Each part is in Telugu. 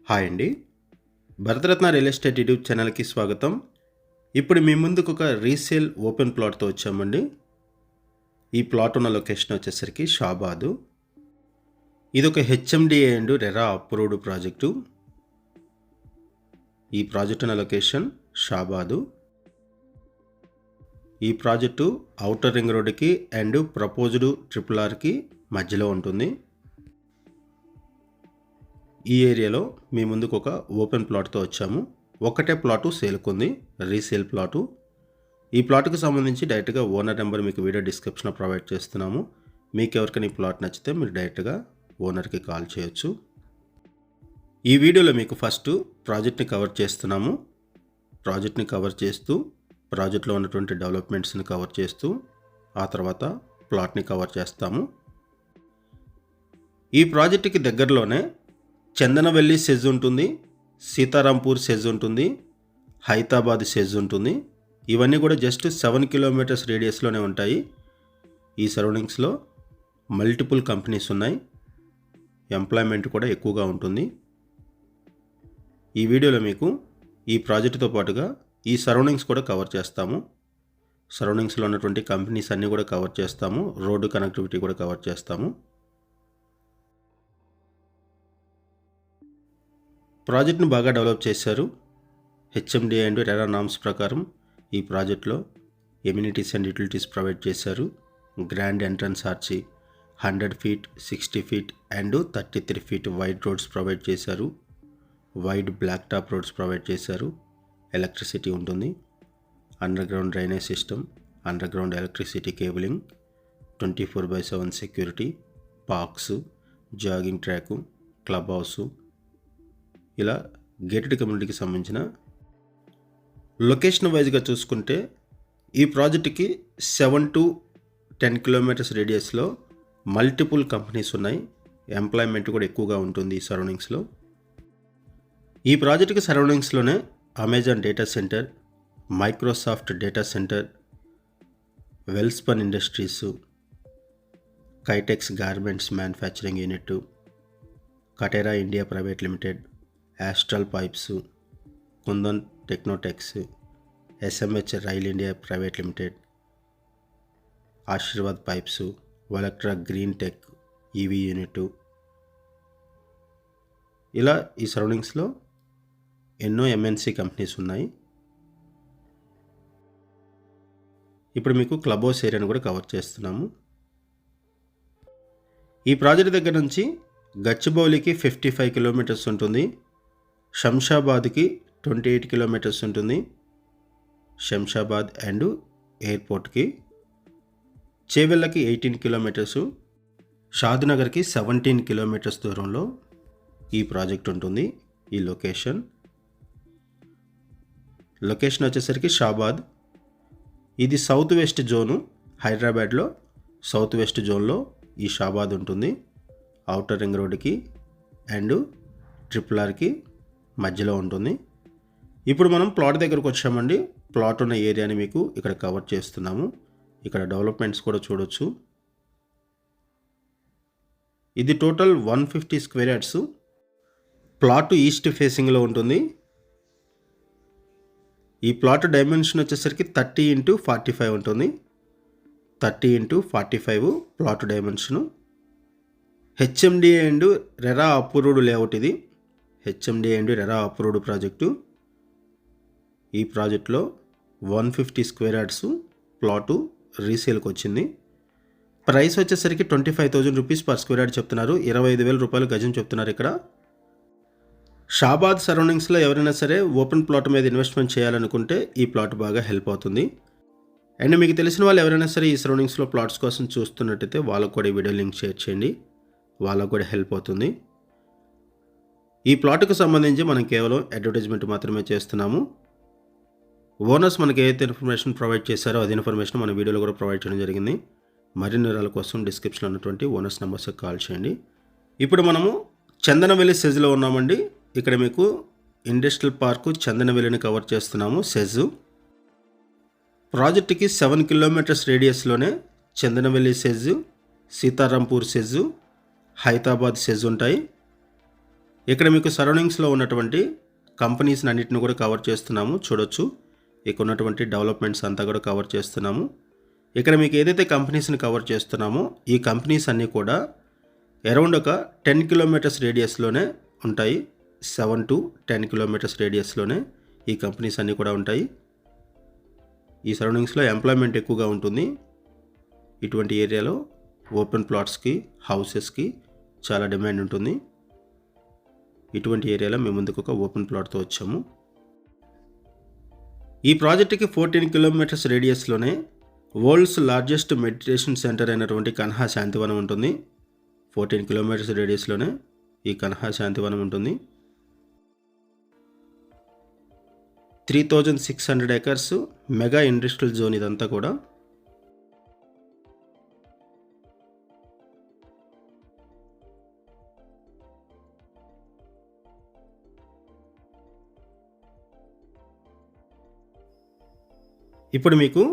హాయ్ అండి. భరతరత్న రియల్ ఎస్టేట్ యూట్యూబ్ ఛానల్‌కి స్వాగతం. ఇప్పుడు మీ ముందుకు ఒక రీసేల్ ఓపెన్ ప్లాట్‌తో వచ్చామండి. ఈ ప్లాట్ ఉన్న లొకేషన్ వచ్చేసరికి షాబాదు. ఇదొక HMDA and RERA approved project. ఈ ప్రాజెక్ట్ ఉన్న లొకేషన్ షాబాదు. ఈ ప్రాజెక్టు ఔటర్ రింగ్ రోడ్డుకి అండ్ ప్రపోజ్డ్ ట్రిపుల్ ఆర్‌కి మధ్యలో ఉంటుంది. ఈ ఏరియాలో మీ ముందుకు ఒక ఓపెన్ ప్లాట్‌తో వచ్చాము. ఒకటే ప్లాటు సేల్‌కుంది, రీసేల్ ప్లాటు. ఈ ప్లాట్‌కి సంబంధించి డైరెక్ట్‌గా ఓనర్ నెంబర్ మీకు వీడియో డిస్క్రిప్షన్‌లో ప్రొవైడ్ చేస్తున్నాము. మీకు ఎవరికైనా ఈ ప్లాట్ నచ్చితే మీరు డైరెక్ట్‌గా ఓనర్‌కి కాల్ చేయొచ్చు. ఈ వీడియోలో మీకు ఫస్ట్ ప్రాజెక్ట్‌ని కవర్ చేస్తున్నాము. ప్రాజెక్ట్‌ని కవర్ చేస్తూ, ప్రాజెక్ట్‌లో ఉన్నటువంటి డెవలప్మెంట్స్‌ని కవర్ చేస్తూ, ఆ తర్వాత ప్లాట్‌ని కవర్ చేస్తాము. ఈ ప్రాజెక్ట్‌కి దగ్గరలోనే చందనవెల్లి సెజ్ ఉంటుంది, సీతారాంపూర్ సెజ్ ఉంటుంది, హైదరాబాద్ సెజ్ ఉంటుంది. ఇవన్నీ కూడా జస్ట్ 7 కిలోమీటర్స్ రేడియస్లోనే ఉంటాయి. ఈ సరౌండింగ్స్లో మల్టిపుల్ కంపెనీస్ ఉన్నాయి. ఎంప్లాయ్మెంట్ కూడా ఎక్కువగా ఉంటుంది. ఈ వీడియోలో మీకు ఈ ప్రాజెక్టుతో పాటుగా ఈ సరౌండింగ్స్ కూడా కవర్ చేస్తాము. సరౌండింగ్స్లో ఉన్నటువంటి కంపెనీస్ అన్నీ కూడా కవర్ చేస్తాము. రోడ్డు కనెక్టివిటీ కూడా కవర్ చేస్తాము. ప్రాజెక్ట్ని బాగా డెవలప్ చేశారు. హెచ్ఎండిఏ అండ్ రెరా నామ్స్ ప్రకారం ఈ ప్రాజెక్ట్లో ఎమ్యూనిటీస్ అండ్ యూటిలిటీస్ ప్రొవైడ్ చేశారు. Grand entrance arch 100 feet, 60 feet and 33 feet wide roads provide చేశారు. Wide black top roads provide చేశారు. ఎలక్ట్రిసిటీ ఉంటుంది. Underground drainage system, underground electricity cabling, 24/7 security, parks, jogging track, club house, ఇలా గేటెడ్ కమ్యూనిటీకి సంబంధించిన లొకేషన్ వైజ్గా చూసుకుంటే ఈ ప్రాజెక్టుకి 7 to 10 కిలోమీటర్స్ రేడియస్లో మల్టిపుల్ కంపెనీస్ ఉన్నాయి. ఎంప్లాయ్మెంట్ కూడా ఎక్కువగా ఉంటుంది ఈ సరౌండింగ్స్లో. ఈ ప్రాజెక్టుకి సరౌండింగ్స్లోనే Amazon data centre, Microsoft data centre, Welspun industries, Kitex garments manufacturing unit, Katera India private limited, Astral pipes, Kundan Technotex, SMH rail India private limited, Ashirvad pipes, Olectra green tech EV unit, ఇలా ఈ సరౌండింగ్స్లో ఎన్నో ఎంఎన్సి కంపెనీస్ ఉన్నాయి. ఇప్పుడు మీకు క్లబ్ హౌస్ ఏరియాను కూడా కవర్ చేస్తున్నాము. ఈ ప్రాజెక్ట్ దగ్గర నుంచి గచ్చిబౌలికి 55 కిలోమీటర్స్ ఉంటుంది. శంషాబాద్కి 28 కిలోమీటర్స్ ఉంటుంది. శంషాబాద్ అండ్ ఎయిర్పోర్ట్కి. చేవెళ్ళకి 18 కిలోమీటర్సు, షాద్నగర్కి 17 కిలోమీటర్స్ దూరంలో ఈ ప్రాజెక్ట్ ఉంటుంది. ఈ లొకేషన్ వచ్చేసరికి షాబాద్. ఇది సౌత్ వెస్ట్ జోను. హైదరాబాద్లో సౌత్ వెస్ట్ జోన్లో ఈ షాబాద్ ఉంటుంది. ఔటర్ రింగ్ రోడ్డుకి అండ్ ట్రిపుల్ ఆర్కి మధ్యలో ఉంటుంది. ఇప్పుడు మనం ప్లాట్ దగ్గరకు వచ్చామండి. ప్లాట్ ఉన్న ఏరియాని మీకు ఇక్కడ కవర్ చేస్తున్నాము. ఇక్కడ డెవలప్మెంట్స్ కూడా చూడొచ్చు. ఇది total 150 square yards. Plot east ఫేసింగ్లో ఉంటుంది. ఈ ప్లాట్ డైమెన్షన్ వచ్చేసరికి 30x45 ఉంటుంది. 30x45 plot dimension. HMDA and RERA approved layout ఇది. HMDA and RERA approved project. ఈ ప్రాజెక్ట్లో 150 స్క్వేర్ యార్డ్స్ ప్లాటు రీసేల్కి వచ్చింది. ప్రైస్ వచ్చేసరికి 25,000 రూపీస్ పర్ స్క్వేర్ యార్డ్ చెప్తున్నారు. 25,000 రూపాయలు గజం చెప్తున్నారు ఇక్కడ. షాబాద్ సరౌండింగ్స్లో ఎవరైనా సరే ఓపెన్ ప్లాట్ మీద ఇన్వెస్ట్మెంట్ చేయాలనుకుంటే ఈ ప్లాట్ బాగా హెల్ప్ అవుతుంది. అండ్ మీకు తెలిసిన వాళ్ళు ఎవరైనా సరే ఈ సరౌండింగ్స్లో ప్లాట్స్ కోసం చూస్తున్నట్టయితే వాళ్ళకు కూడా ఈ వీడియో లింక్ షేర్ చేయండి. వాళ్ళకు కూడా హెల్ప్ అవుతుంది. ఈ ప్లాట్కు సంబంధించి మనం కేవలం అడ్వర్టైజ్మెంట్ మాత్రమే చేస్తున్నాము. ఓనర్స్ మనకి ఏదైతే ఇన్ఫర్మేషన్ ప్రొవైడ్ చేశారో అదే ఇన్ఫర్మేషన్ మన వీడియోలో కూడా ప్రొవైడ్ చేయడం జరిగింది. మరిన్ని వివరాల కోసం డిస్క్రిప్షన్లో ఉన్నటువంటి ఓనర్స్ నెంబర్స్కి కాల్ చేయండి. ఇప్పుడు మనము చందనవెల్లి సెజ్లో ఉన్నామండి. ఇక్కడ మీకు ఇండస్ట్రియల్ పార్కు చందనవెల్లిని కవర్ చేస్తున్నాము. సెజ్ ప్రాజెక్టుకి 7 కిలోమీటర్స్ రేడియస్లోనే Chandanavelli SEZ, Sitarampur SEZ, Hyderabad SEZ ఉంటాయి. ఇక్కడ మీకు సరౌండింగ్స్లో ఉన్నటువంటి కంపెనీస్ అన్నిటిని కూడా కవర్ చేస్తున్నాము. చూడొచ్చు ఇక్కడ ఉన్నటువంటి డెవలప్మెంట్స్ అంతా కూడా కవర్ చేస్తున్నాము. ఇక్కడ మీకు ఏదైతే కంపెనీస్ని కవర్ చేస్తున్నామో ఈ కంపెనీస్ అన్నీ కూడా అరౌండ్ ఒక 10 కిలోమీటర్స్ రేడియస్లోనే ఉంటాయి. 7 to 10 కిలోమీటర్స్ రేడియస్లోనే ఈ కంపెనీస్ అన్నీ కూడా ఉంటాయి. ఈ సరౌండింగ్స్లో ఎంప్లాయ్మెంట్ ఎక్కువగా ఉంటుంది. ఇటువంటి ఏరియాలో ఓపెన్ ప్లాట్స్కి, హౌసెస్కి చాలా డిమాండ్ ఉంటుంది. ఇటువంటి ఏరియాలో మేము ముందుకు ఒక ఓపెన్ ప్లాట్తో వచ్చాము. ఈ ప్రాజెక్ట్కి 14 కిలోమీటర్స్ రేడియస్లోనే వరల్డ్స్ లార్జెస్ట్ మెడిటేషన్ సెంటర్ అయినటువంటి కన్హా శాంతివనం ఉంటుంది. 14 కిలోమీటర్స్ రేడియస్లోనే ఈ కన్హా శాంతివనం ఉంటుంది. 3600 ఎకర్స్ మెగా ఇండస్ట్రియల్ జోన్ ఇదంతా కూడా. ఇప్పుడు మీకు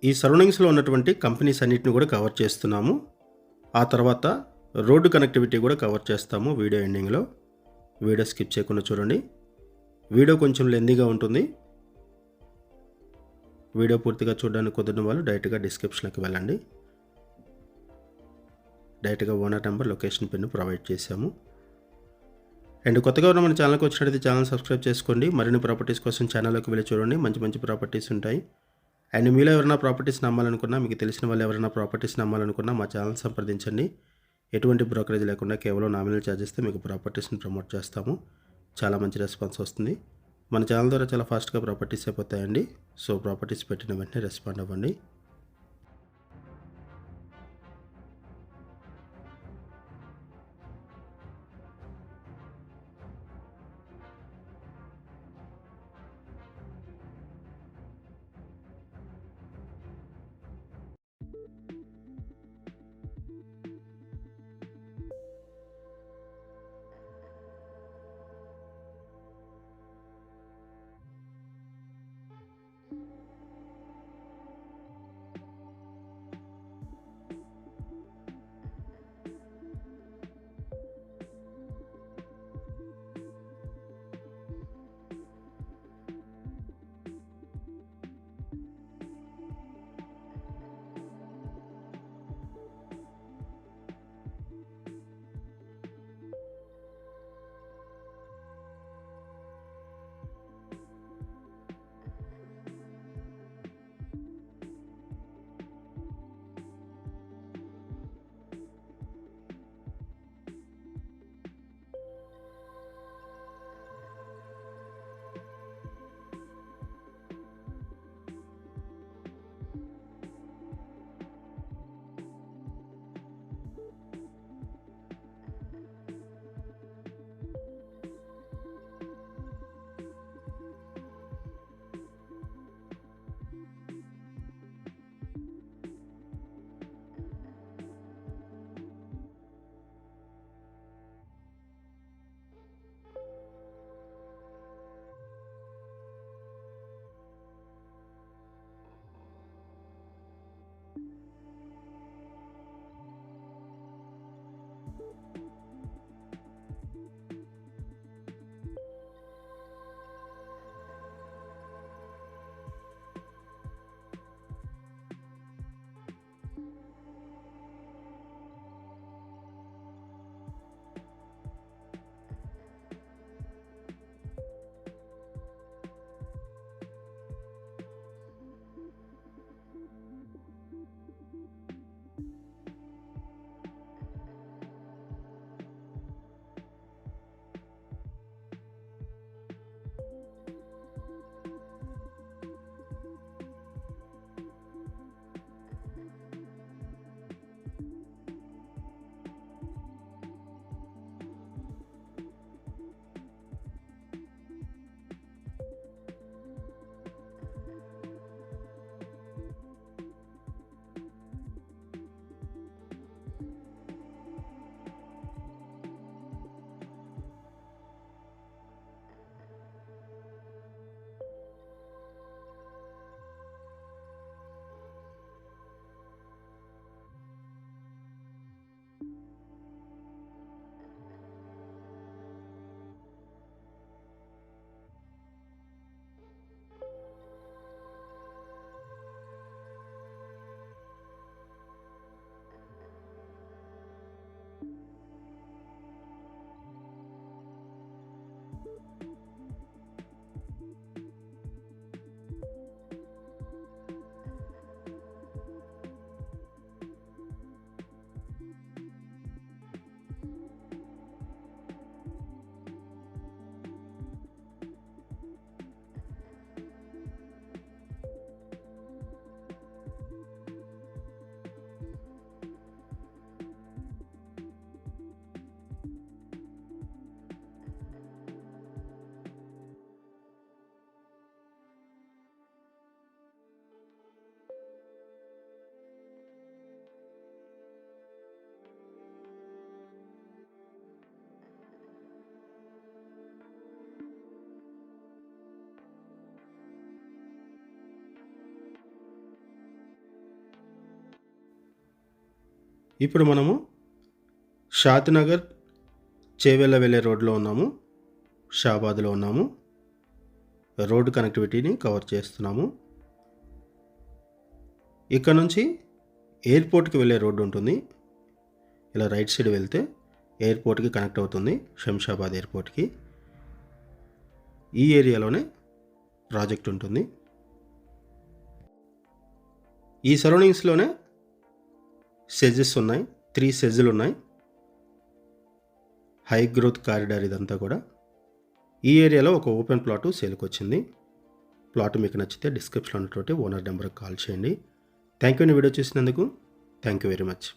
ఈ సరౌండింగ్స్లో ఉన్నటువంటి కంపెనీస్ అన్నిటిని కూడా కవర్ చేస్తున్నాము. ఆ తర్వాత రోడ్డు కనెక్టివిటీ కూడా కవర్ చేస్తాము వీడియో ఎండింగ్లో. వీడియో స్కిప్ చేయకుండా చూడండి. వీడియో కొంచెం లెందీగా ఉంటుంది. వీడియో పూర్తిగా చూడడానికి కుదరని వాళ్ళు డైరెక్ట్గా డిస్క్రిప్షన్కి వెళ్ళండి. డైరెక్ట్గా owner number, location pin provide చేశాము. అండ్ కొత్తగా ఉన్న మన ఛానల్కి వచ్చినట్లయితే ఛానల్ సబ్స్క్రైబ్ చేసుకోండి. మరిన్ని ప్రాపర్టీస్ కోసం ఛానల్లోకి వెళ్ళి చూడండి. మంచి మంచి ప్రాపర్టీస్ ఉంటాయి. అండ్ మీలో ఎవరైనా ప్రాపర్టీస్ నమ్మాలనుకున్నా, మీకు తెలిసిన వాళ్ళు ఎవరైనా ప్రాపర్టీస్ నమ్మాలనుకున్నా మా ఛానల్ సంప్రదించండి. ఎటువంటి బ్రోకరేజ్ లేకుండా కేవలం నామినల్ ఛార్జెస్తో మీకు ప్రాపర్టీస్ని ప్రమోట్ చేస్తాము. చాలా మంచి రెస్పాన్స్ వస్తుంది. మన ఛానల్ ద్వారా చాలా ఫాస్ట్గా ప్రాపర్టీస్ అయిపోతాయండి. సో ప్రాపర్టీస్ పెట్టిన వెంటనే రెస్పాండ్ అవ్వండి. ఇప్పుడు మనము షాద్నగర్ చేవెళ్ళ వెళ్ళే రోడ్లో ఉన్నాము. షాబాద్లో ఉన్నాము. రోడ్డు కనెక్టివిటీని కవర్ చేస్తున్నాము. ఇక్కడ నుంచి ఎయిర్పోర్ట్కి వెళ్ళే రోడ్డు ఉంటుంది. ఇలా రైట్ సైడ్ వెళ్తే ఎయిర్పోర్ట్కి కనెక్ట్ అవుతుంది, శంషాబాద్ ఎయిర్పోర్ట్కి. ఈ ఏరియాలోనే ప్రాజెక్ట్ ఉంటుంది. ఈ సరౌండింగ్స్లోనే సెజెస్ ఉన్నాయి, 3 సెజ్లు ఉన్నాయి. హై గ్రోత్ కారిడార్ ఇదంతా కూడా. ఈ ఏరియాలో ఒక ఓపెన్ ప్లాటు సేల్కి వచ్చింది. ప్లాట్ మీకు నచ్చితే డిస్క్రిప్షన్లో ఉన్నటువంటి ఓనర్ నెంబర్కి కాల్ చేయండి. Thank you. వీడియో చూసినందుకు థ్యాంక్ యూ వెరీ మచ్.